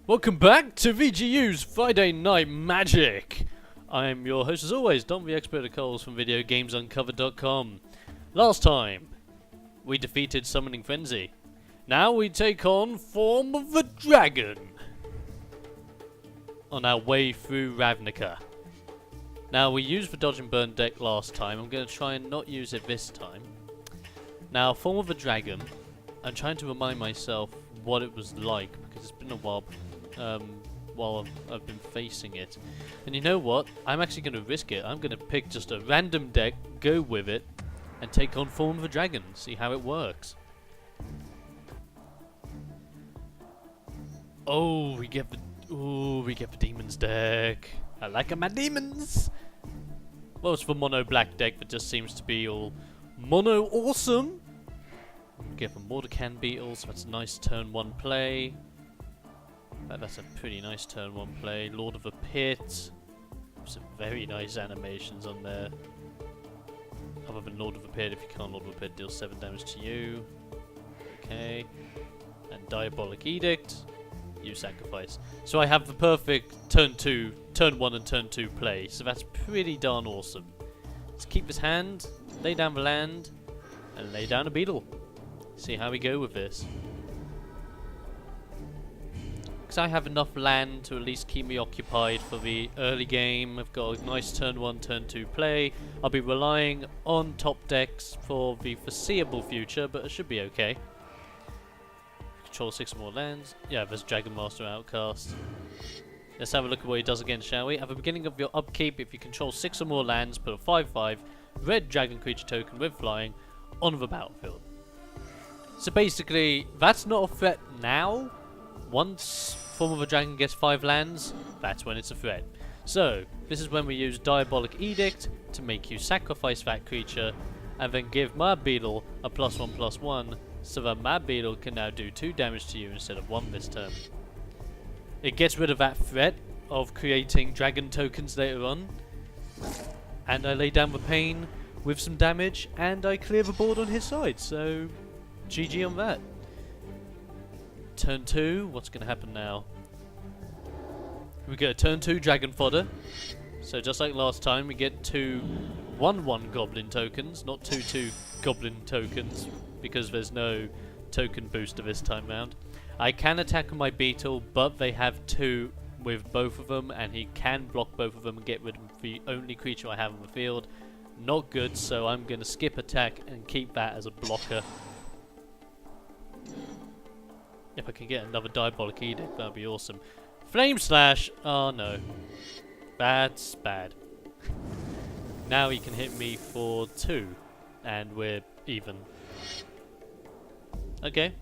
Welcome back to VGU's Friday Night Magic. I'm your host as always, Don the Expert of Coles from VideoGamesUncovered.com. Last time, we defeated Summoning Frenzy. Now we take on Form of the Dragon on our way through Ravnica. Now we used the Dodge and Burn deck last time. I'm going to try and not use it this time. Now, Form of the Dragon, I'm trying to remind myself what it was like because it's been a while I've been facing it. And you know what? I'm actually going to risk it. I'm going to pick just a random deck, go with it, and take on Form of the Dragon. See how it works. We get the Demons deck. I like my demons. Well, it's the mono black deck that just seems to be all mono awesome. Get the Mordekan Beetles. That's a nice turn 1 play. That's a pretty nice turn 1 play. Lord of the Pit. Some very nice animations on there. Other than Lord of the Pit, if you can't Lord of the Pit, deals 7 damage to you. Okay. And Diabolic Edict. You sacrifice. So I have the perfect turn 1 and turn 2 play. So that's pretty darn awesome. Let's keep this hand, lay down the land, and lay down a beetle. See how we go with this. Because I have enough land to at least keep me occupied for the early game. I've got a nice turn 1, turn 2 play. I'll be relying on top decks for the foreseeable future, but it should be okay. Control 6 more lands. Yeah, there's Dragon Master Outcast. Let's have a look at what he does again, shall we? At the beginning of your upkeep, if you control 6 or more lands, put a 5/5 red dragon creature token with flying on the battlefield. So basically, that's not a threat now. Once Form of a Dragon gets 5 lands, that's when it's a threat. So, this is when we use Diabolic Edict to make you sacrifice that creature, and then give my beetle a +1/+1, so that my beetle can now do 2 damage to you instead of 1 this turn. It gets rid of that threat of creating dragon tokens later on, and I lay down the pain with some damage, and I clear the board on his side, so GG on that. Turn 2, what's going to happen now? We get a turn 2 dragon fodder. So just like last time, we get 2 1/1 goblin tokens, not 2/2 goblin tokens, because there's no token booster this time round. I can attack with my beetle, but they have 2 with both of them, and he can block both of them and get rid of the only creature I have on the field. Not good, so I'm going to skip attack and keep that as a blocker. If I can get another Diabolic Edict, that would be awesome. Flame Slash! Oh no. That's bad. Now he can hit me for 2, and we're even. Okay.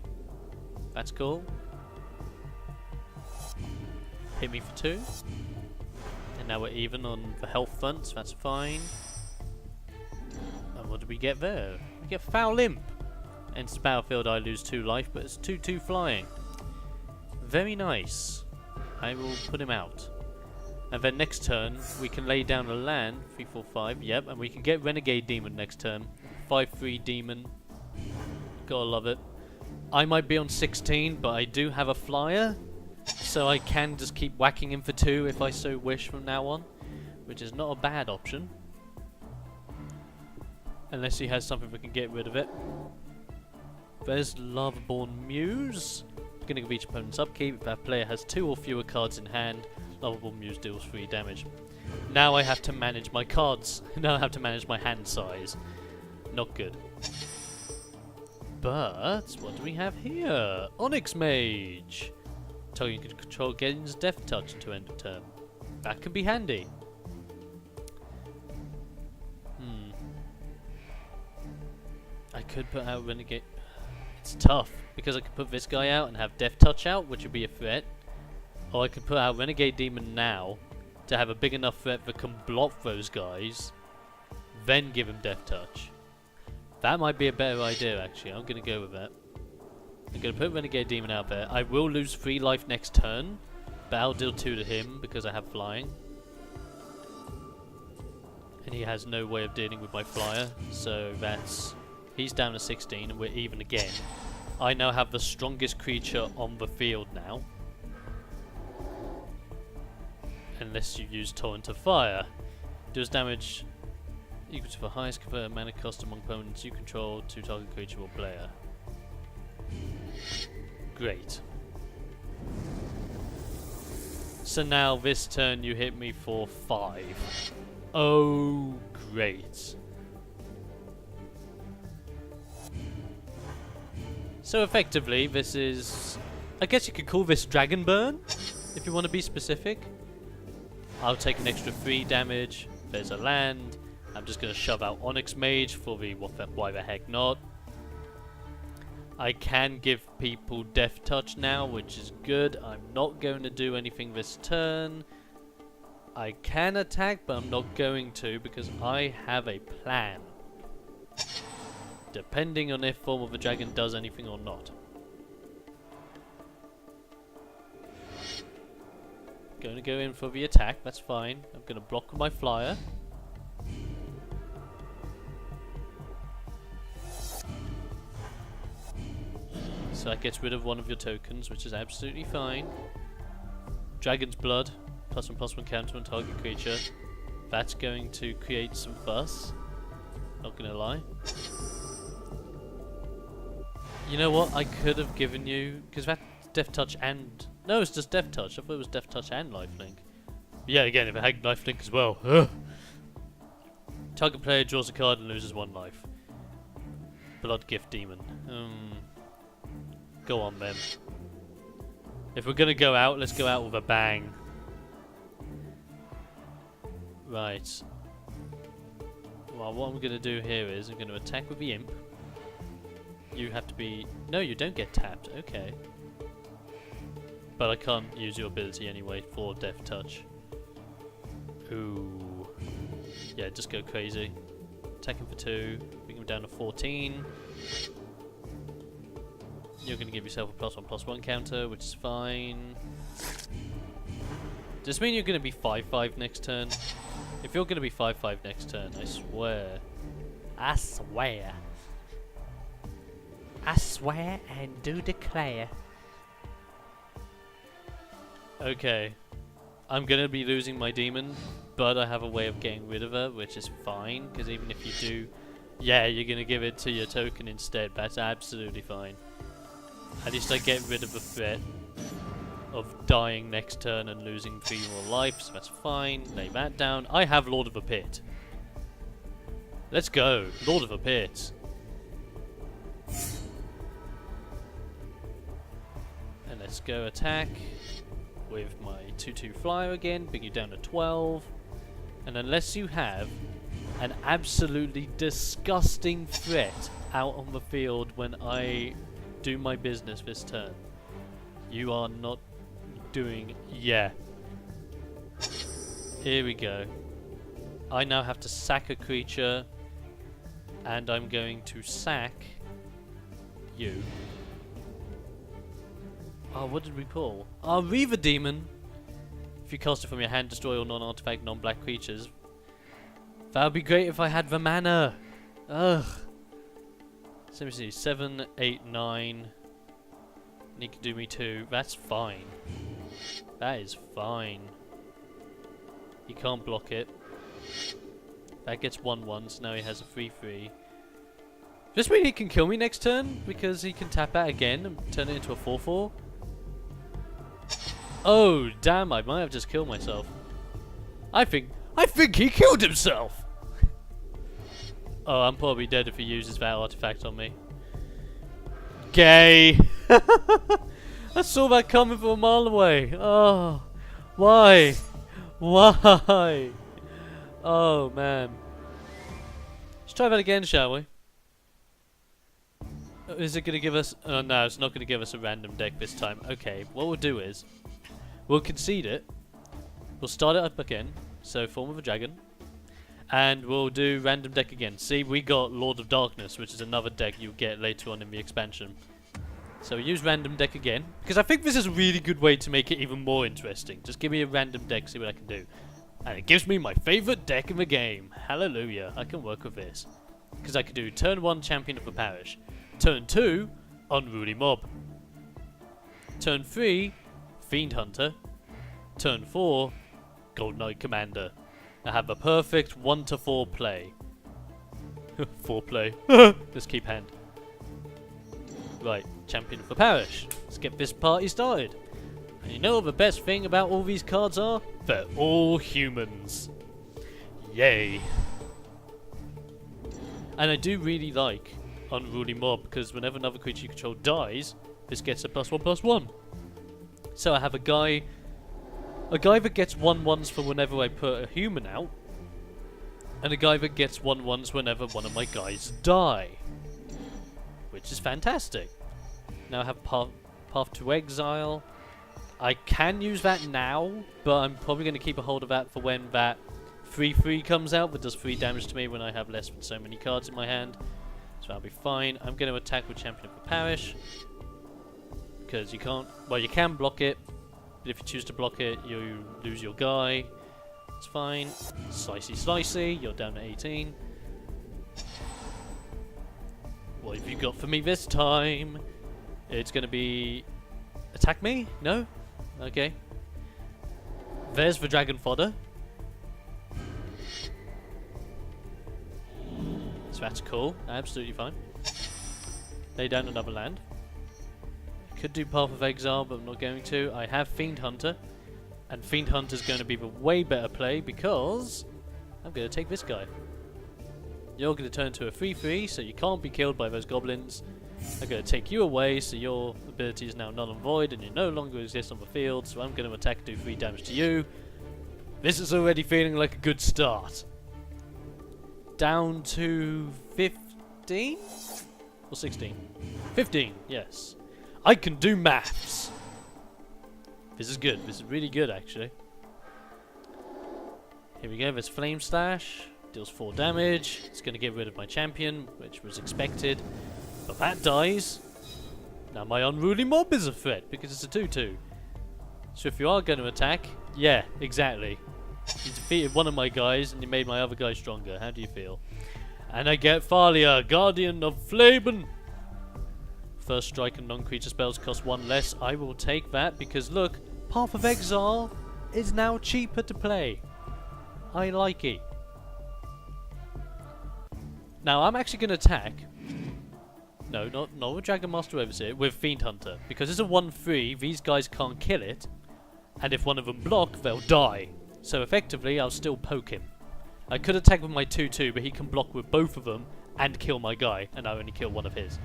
That's cool. Hit me for 2. And now we're even on the health front, so that's fine. And what did we get there? We get Foul Imp. Enters the battlefield, I lose 2 life, but it's 2/2 flying. Very nice. I will put him out. And then next turn, we can lay down a land, 3, 4, 5, yep, and we can get Renegade Demon next turn. 5/3 Demon. Gotta love it. I might be on 16, but I do have a flyer, so I can just keep whacking him for 2 if I so wish from now on, which is not a bad option. Unless he has something that can get rid of it. There's Lavaborn Muse. Beginning of each opponent's upkeep, if that player has 2 or fewer cards in hand, Lavaborn Muse deals 3 damage. Now I have to manage my cards. Now I have to manage my hand size. Not good. But what do we have here? Onyx Mage. Target can control gains Death Touch until end of turn. That can be handy. I could put out Renegade. It's tough, because I could put this guy out and have Death Touch out, which would be a threat. Or I could put out Renegade Demon now, to have a big enough threat that can block those guys, then give him Death Touch. That might be a better idea, actually. I'm going to go with that. I'm going to put Renegade Demon out there. I will lose 3 life next turn, but I'll deal 2 to him, because I have flying. And he has no way of dealing with my flyer, so that's... He's down to 16 and we're even again. I now have the strongest creature on the field now. unless you use Torrent of Fire. Does damage equal to the highest converted mana cost among opponents you control to target creature or player. Great. So now this turn you hit me for 5. Oh, great. So effectively this is... I guess you could call this Dragon Burn, if you want to be specific. I'll take an extra 3 damage. There's a land. I'm just going to shove out Onyx Mage for the why the heck not. I can give people Death Touch now, which is good. I'm not going to do anything this turn. I can attack, but I'm not going to because I have a plan. Depending on if Form of a Dragon does anything or not. Going to go in for the attack, that's fine. I'm going to block with my flyer. So that gets rid of one of your tokens, which is absolutely fine. Dragon's Blood, +1/+1 counter on target creature. That's going to create some fuss. Not gonna lie. You know what? I could have given you... because that's Death Touch and... no, it's just Death Touch. I thought it was Death Touch and Lifelink. Yeah, again, if it had Lifelink as well. Ugh. Target player draws a card and loses 1 life. Blood Gift Demon. Go on then. If we're gonna go out, let's go out with a bang. Right. Well, what I'm gonna do here is I'm gonna attack with the Imp. You have to be... no, you don't get tapped. Okay. But I can't use your ability anyway for Death Touch. Ooh. Yeah, just go crazy. Attacking for 2. Bring him down to 14. You're going to give yourself a +1/+1 counter, which is fine. Does this mean you're going to be 5/5 next turn? If you're going to be 5/5 next turn, I swear. I swear. I swear and do declare. Okay. I'm going to be losing my demon, but I have a way of getting rid of her, which is fine, because even if you do... yeah, you're going to give it to your token instead. That's absolutely fine. At least I get rid of the threat of dying next turn and losing 3 more life, so that's fine. Lay that down. I have Lord of the Pit. Let's go. Lord of the Pit. And let's go attack with my 2/2 flyer again. Bring you down to 12. And unless you have an absolutely disgusting threat out on the field when I... do my business this turn, you are not doing... yeah. Here we go. I now have to sack a creature, and I'm going to sack you. Oh, what did we pull? Oh, Reaver Demon! If you cast it from your hand, destroy all non-artifact, non-black creatures. That would be great if I had the mana! Ugh! So let me see, 7, 8, 9. And he can do me 2. That's fine. That is fine. He can't block it. That gets 1/1, so now he has a 3/3. Does this mean he can kill me next turn? Because he can tap that again and turn it into a 4/4? Oh, damn, I might have just killed myself. I think he killed himself! Oh, I'm probably dead if he uses that artifact on me. Gay! I saw that coming from a mile away. Oh, why? Why? Oh, man. Let's try that again, shall we? Is it going to give us... oh, no, it's not going to give us a random deck this time. Okay, what we'll do is... we'll concede it. We'll start it up again. So, Form of a Dragon. And we'll do random deck again. See, we got Lord of Darkness, which is another deck you'll get later on in the expansion. So use random deck again, because I think this is a really good way to make it even more interesting. Just give me a random deck, see what I can do. And it gives me my favourite deck in the game. Hallelujah, I can work with this. Because I can do turn 1, Champion of the Parish. Turn 2, Unruly Mob. Turn 3, Fiend Hunter. Turn 4, Gold Knight Commander. I have a perfect 1 to 4 play. 4 play. Let's keep hand. Right, champion for parish. Let's get this party started. And you know what the best thing about all these cards are? They're all humans. Yay. And I do really like Unruly Mob, because whenever another creature you control dies, this gets a +1/+1. So I have a guy that gets 1/1s for whenever I put a human out, and a guy that gets 1/1s whenever one of my guys die, which is fantastic. Now I have Path to Exile. I can use that now, but I'm probably going to keep a hold of that for when that 3/3 comes out that does 3 damage to me when I have less than so many cards in my hand. So that'll be fine. I'm going to attack with Champion of the Parish, because you can't, well, you can block it, but if you choose to block it, you lose your guy. It's fine. Slicey, you're down to 18. What have you got for me this time? It's going to be... attack me? No? Okay. There's the dragon fodder. So that's cool. Absolutely fine. Lay down another land. Could do Path of Exile, but I'm not going to. I have Fiend Hunter. And Fiend Hunter's going to be the way better play because I'm going to take this guy. You're going to turn to a 3/3, so you can't be killed by those goblins. I'm going to take you away, so your ability is now null and void, and you no longer exist on the field, so I'm going to attack and do 3 damage to you. This is already feeling like a good start. Down to 15? Or 16? 15, yes. I can do maths. This is good. This is really good, actually. Here we go. There's Flame Slash. Deals 4 damage. It's going to get rid of my champion, which was expected. But that dies. Now my Unruly Mob is a threat, because it's a 2/2. So if you are going to attack, yeah, exactly. You defeated one of my guys, and you made my other guy stronger. How do you feel? And I get Thalia, Guardian of Flaben. First strike and non-creature spells cost 1 less. I will take that because look, Path of Exile is now cheaper to play. I like it. Now I'm actually going to attack. No, not with Dragon Master Overseer, with Fiend Hunter. Because it's a 1/3, these guys can't kill it. And if one of them block, they'll die. So effectively, I'll still poke him. I could attack with my 2/2, but he can block with both of them and kill my guy. And I only kill one of his.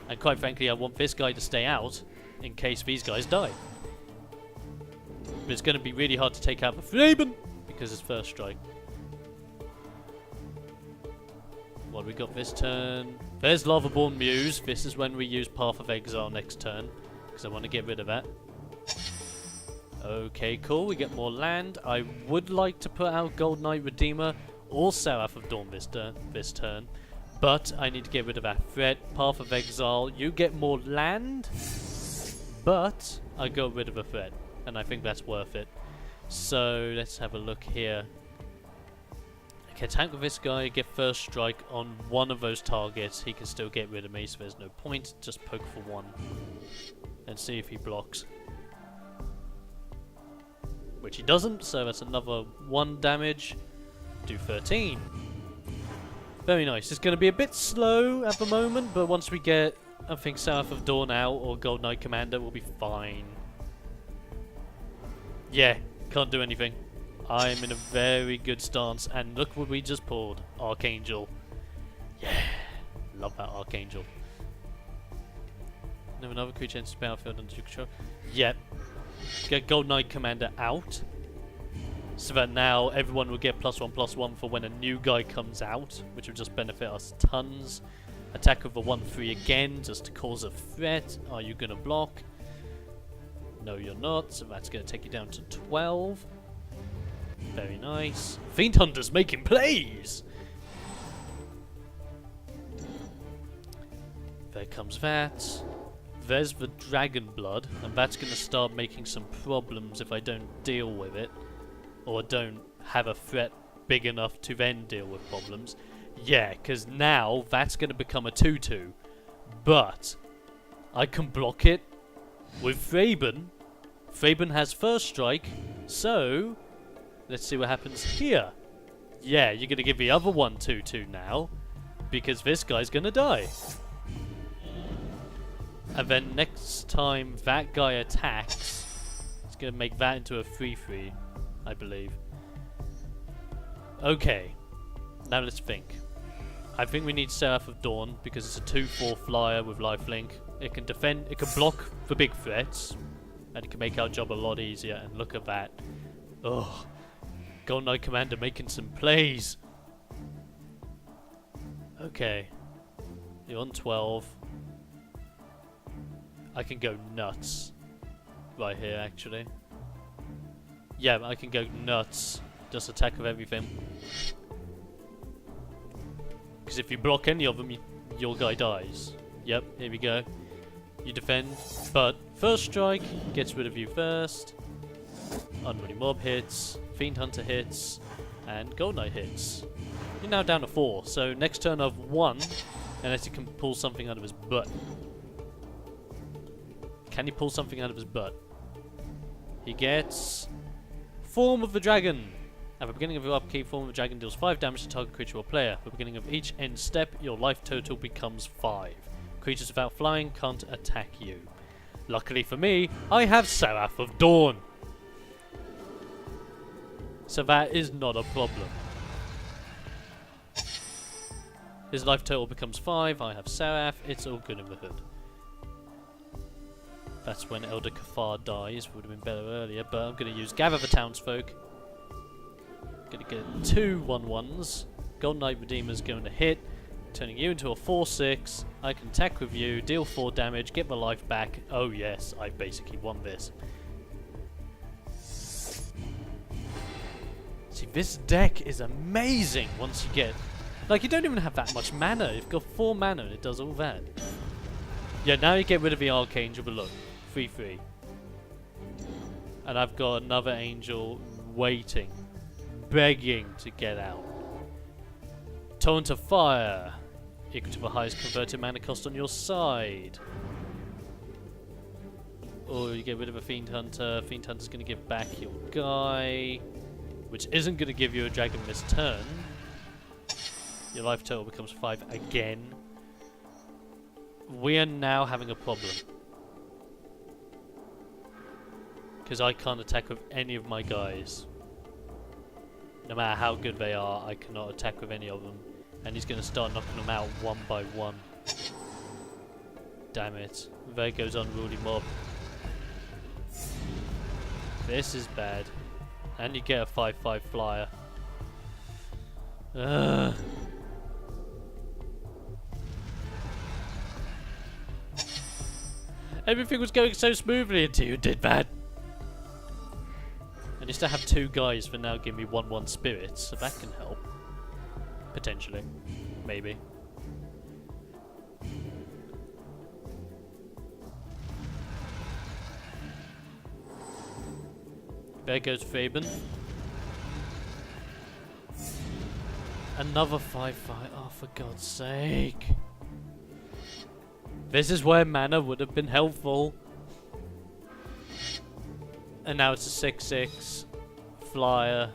And quite frankly, I want this guy to stay out in case these guys die. But it's going to be really hard to take out the Flaben because it's first strike. What we got this turn? There's Lavaborn Muse. This is when we use Path of Exile next turn because I want to get rid of that. Okay, cool. We get more land. I would like to put out Gold Knight Redeemer or Seraph of Dawn this turn. But I need to get rid of that threat. Path of Exile, you get more land, but I got rid of a threat, and I think that's worth it. So let's have a look here. I can attack with this guy, get first strike on one of those targets. He can still get rid of me, so there's no point. Just poke for 1 and see if he blocks. Which he doesn't, so that's another 1 damage. Do 13. Very nice. It's going to be a bit slow at the moment, but once we get, I think, Seraph of Dawn out or Gold Knight Commander, we'll be fine. Yeah, can't do anything. I'm in a very good stance, and look what we just pulled. Archangel. Yeah, love that Archangel. Never another creature enters the battlefield under your control. Yep. Get Gold Knight Commander out. So that now everyone will get +1/+1 for when a new guy comes out, which will just benefit us tons. Attack with a 1/3 again, just to cause a threat. Are you going to block? No, you're not, so that's going to take you down to 12. Very nice. Fiend Hunter's making plays! There comes that. There's the Dragon Blood, and that's going to start making some problems if I don't deal with it. Or don't have a threat big enough to then deal with problems. Yeah, because now that's going to become a 2/2. But I can block it with Thraben Fabian has first strike, so let's see what happens here. Yeah, you're going to give the other one 2-2 now, because this guy's going to die. And then next time that guy attacks, it's going to make that into a 3-3, I believe. Okay, now let's think. I think we need Seraph of Dawn because it's a 2-4 flyer with lifelink. It can defend, it can block the big threats, and it can make our job a lot easier. And look at that. Ugh. Golden Knight Commander making some plays. Okay. You're on 12. I can go nuts. Right here, actually. Yeah, I can go nuts. Just attack with everything. Because if you block any of them, your guy dies. Yep, here we go. You defend, but first strike gets rid of you first. Unruly Mob hits, Fiend Hunter hits, and Gold Knight hits. You're now down to 4, so next turn of 1, unless he can pull something out of his butt. Can he pull something out of his butt? He gets Form of the Dragon. At the beginning of your upkeep, Form of the Dragon deals 5 damage to target creature or player. At the beginning of each end step, your life total becomes 5. Creatures without flying can't attack you. Luckily for me, I have Seraph of Dawn. So that is not a problem. His life total becomes 5, I have Seraph, it's all good in the hood. That's when Elder Cathar dies, would have been better earlier, but I'm going to use Gather the Townsfolk. Going to get 2 1/1s. Golden Knight Redeemer's going to hit, turning you into a 4-6. I can attack with you, deal 4 damage, get my life back. Oh yes, I basically won this. See, this deck is amazing once you get... Like, you don't even have that much mana. You've got 4 mana and it does all that. Yeah, now you get rid of the Archangel, but look, 3-3. And I've got another Angel waiting, begging to get out. Torrent of Fire, equal to the highest converted mana cost on your side. Or you get rid of a Fiend Hunter. Fiend Hunter's going to give back your guy, which isn't going to give you a Dragon this turn. Your life total becomes 5 again. We are now having a problem. Because I can't attack with any of my guys. No matter how good they are, I cannot attack with any of them. And he's going to start knocking them out one by one. Damn it. There goes Unruly Mob. This is bad. And you get a 5-5 flyer. Ugh. Everything was going so smoothly until you did that. I used to have 2 guys for now give me 1/1 spirits, so that can help. Potentially. Maybe. There goes Fabian. Another 5-5. Oh, for God's sake. This is where mana would have been helpful. And now it's a 6-6 flyer.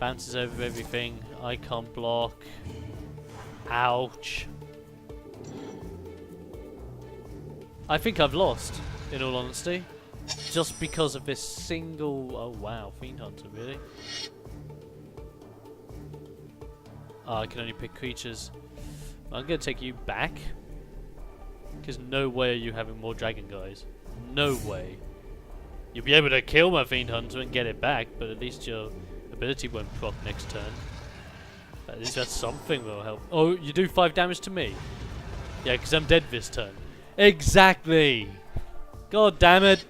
Bounces over everything. I can't block. Ouch. I think I've lost, in all honesty. Just because of this single... Oh wow, Fiend Hunter, really? Oh, I can only pick creatures. I'm going to take you back. Because no way are you having more dragon guys. No way. You'll be able to kill my Fiend Hunter and get it back, but at least your ability won't proc next turn. At least that's something that will help. Oh, you do 5 damage to me? Yeah, because I'm dead this turn. Exactly! God damn it!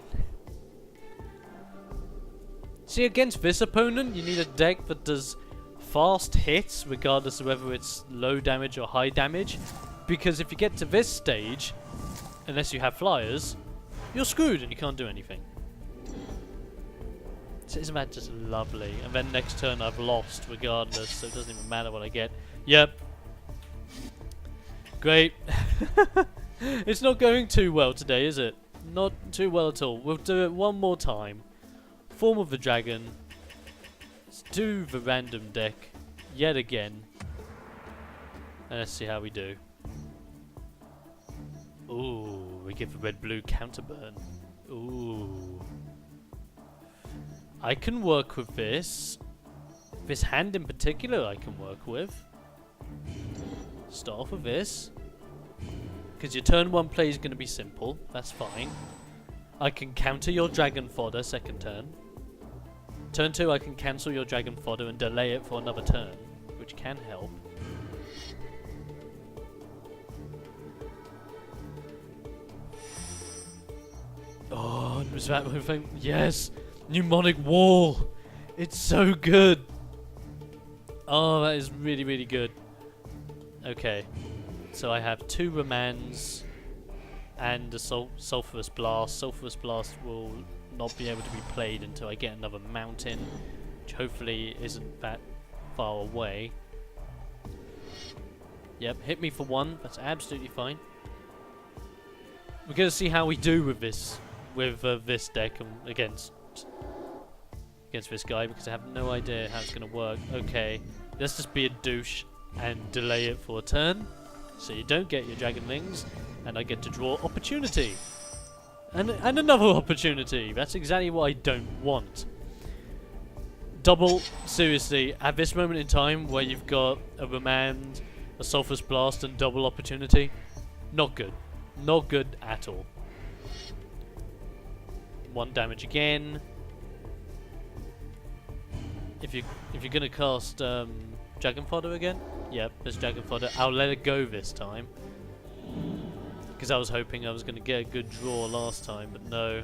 See, against this opponent, you need a deck that does fast hits, regardless of whether it's low damage or high damage. Because if you get to this stage, unless you have flyers, you're screwed and you can't do anything. So isn't that just lovely? And then next turn I've lost regardless, so it doesn't even matter what I get. Yep. Great. It's not going too well today, is it? Not too well at all. We'll do it one more time. Form of the dragon. Let's do the random deck yet again. And let's see how we do. Ooh, we give the red-blue counterburn. Ooh. I can work with this. This hand in particular I can work with. Start off with this. Because your turn 1 play is going to be simple. That's fine. I can counter your dragon fodder second turn. Turn 2 I can cancel your dragon fodder and delay it for another turn. Which can help. Oh, was that one thing? Yes! Mnemonic Wall! It's so good! Oh, that is really, really good. Okay. So I have 2 Remands and a Sulphurous Blast. Sulphurous Blast will not be able to be played until I get another mountain, which hopefully isn't that far away. Yep, hit me for 1. That's absolutely fine. We're going to see how we do with this deck against this guy, because I have no idea how it's going to work. Okay, let's just be a douche and delay it for a turn. So you don't get your Dragonlings, and I get to draw opportunity. And another opportunity. That's exactly what I don't want. Double, seriously, at this moment in time where you've got a Remand, a Sulphurous Blast, and double opportunity, not good. Not good at all. 1 damage again. If you're gonna cast Dragon Fodder again, yep, there's Dragon Fodder. I'll let it go this time, because I was hoping I was gonna get a good draw last time, but no.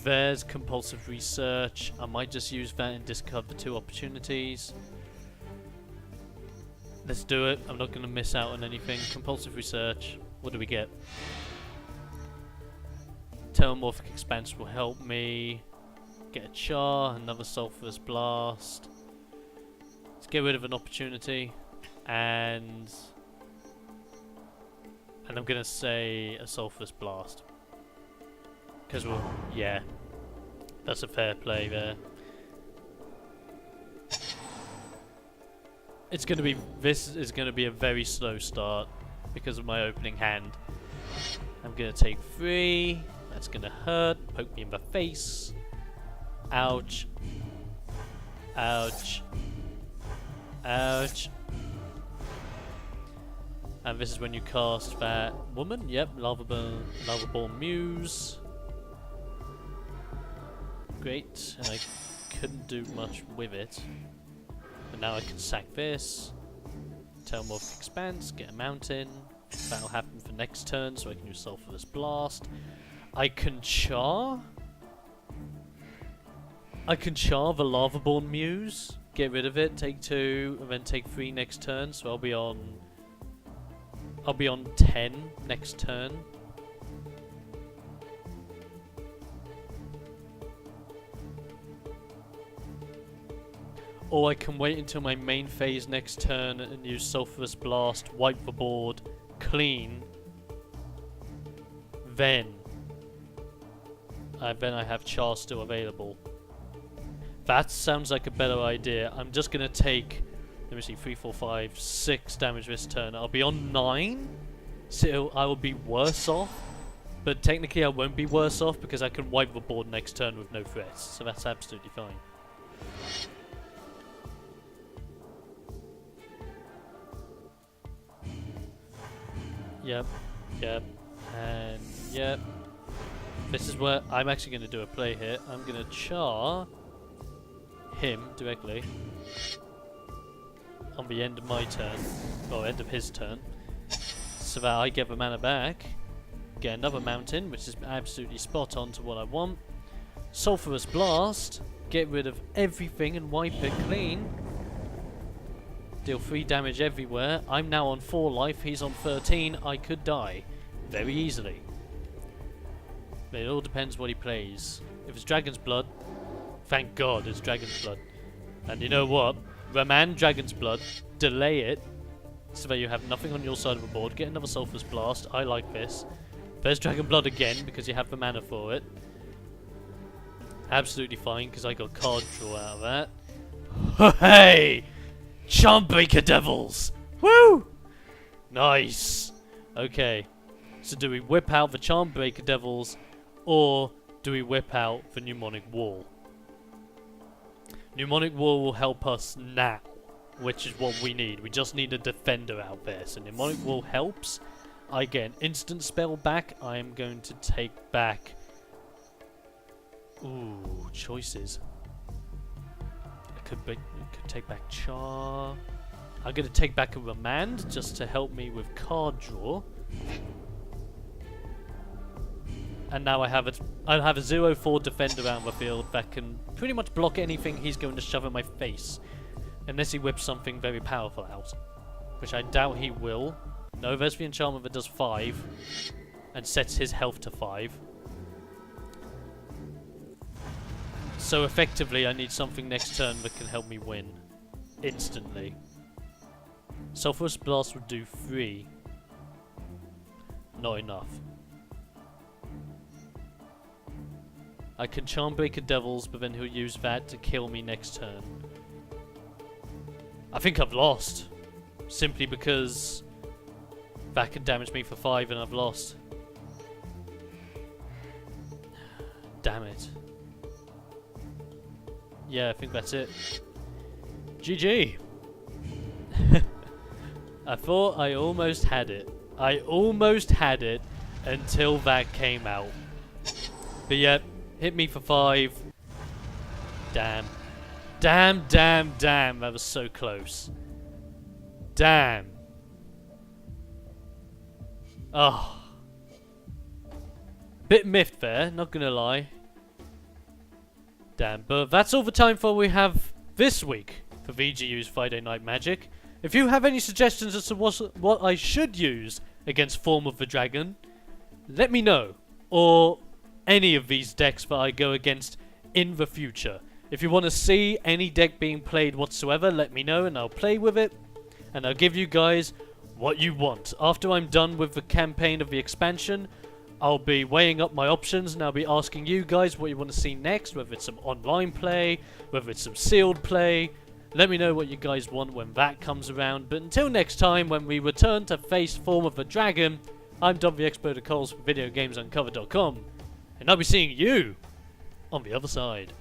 There's Compulsive Research. I might just use that and discard the 2 opportunities. Let's do it. I'm not gonna miss out on anything. Compulsive Research. What do we get? Telemorphic Expanse will help me. Get a Char, another Sulphurous Blast. Let's get rid of an opportunity. And I'm gonna say a Sulphurous Blast. Because yeah. That's a fair play there. This is gonna be a very slow start because of my opening hand. I'm gonna take 3. That's gonna hurt. Poke me in the face. Ouch. Ouch. Ouch. And this is when you cast that woman. Yep, Lavaborn Muse. Great. And I couldn't do much with it. But now I can sack this. Telemorphic Expanse, get a mountain. That'll happen for next turn, so I can use Sulphurous Blast. I can char the Lavaborn Muse. Get rid of it, take 2, and then take 3 next turn, so I'll be on 10 next turn. Or I can wait until my main phase next turn and use Sulphurous Blast, wipe the board, clean. Then I have Char still available. That sounds like a better idea. I'm just going to take, let me see, 3, 4, 5, 6 damage this turn. I'll be on 9, so I will be worse off. But technically I won't be worse off because I can wipe the board next turn with no threats. So that's absolutely fine. Yep, yep, and yep. This is where I'm actually going to do a play here. I'm going to char him directly on the end of my turn, or end of his turn, so that I get the mana back, get another mountain, which is absolutely spot on to what I want. Sulphurous Blast, get rid of everything and wipe it clean. Deal 3 damage everywhere. I'm now on 4 life, he's on 13. I could die very easily. But it all depends what he plays. If it's Dragon's Blood, thank God it's Dragon's Blood. And you know what? Remand Dragon's Blood, delay it, so that you have nothing on your side of the board. Get another Sulphurous Blast, I like this. First Dragon Blood again, because you have the mana for it. Absolutely fine, because I got card draw out of that. Hey! Charmbreaker Devils! Woo! Nice! Okay. So do we whip out the Charmbreaker Devils, or do we whip out the Mnemonic Wall? Mnemonic Wall will help us now, which is what we need. We just need a defender out there. So Mnemonic Wall helps. I get an instant spell back. I am going to take back... Ooh, choices. I could take back Char. I'm going to take back a Remand just to help me with card draw. And now I have a 0-4 defender out in the field that can pretty much block anything he's going to shove in my face. Unless he whips something very powerful out. Which I doubt he will. No, there's the enchantment that does 5. And sets his health to 5. So effectively I need something next turn that can help me win. Instantly. Sulphurous Blast would do 3. Not enough. I can Charmbreaker Devils, but then he'll use that to kill me next turn. I think I've lost. Simply because that can damage me for 5 and I've lost. Damn it. Yeah, I think that's it. GG! I thought I almost had it. I almost had it until that came out. But yeah, hit me for 5. Damn. Damn, damn, damn. That was so close. Damn. Oh. Bit miffed there, not gonna lie. Damn, but that's all the time for we have this week for VGU's Friday Night Magic. If you have any suggestions as to what I should use against Form of the Dragon, let me know. Or any of these decks that I go against in the future. If you want to see any deck being played whatsoever, let me know and I'll play with it. And I'll give you guys what you want. After I'm done with the campaign of the expansion, I'll be weighing up my options and I'll be asking you guys what you want to see next, whether it's some online play, whether it's some sealed play. Let me know what you guys want when that comes around. But until next time, when we return to face Form of the Dragon, I'm Dom the Expert of Coles from VideoGamesUncovered.com, and I'll be seeing you on the other side.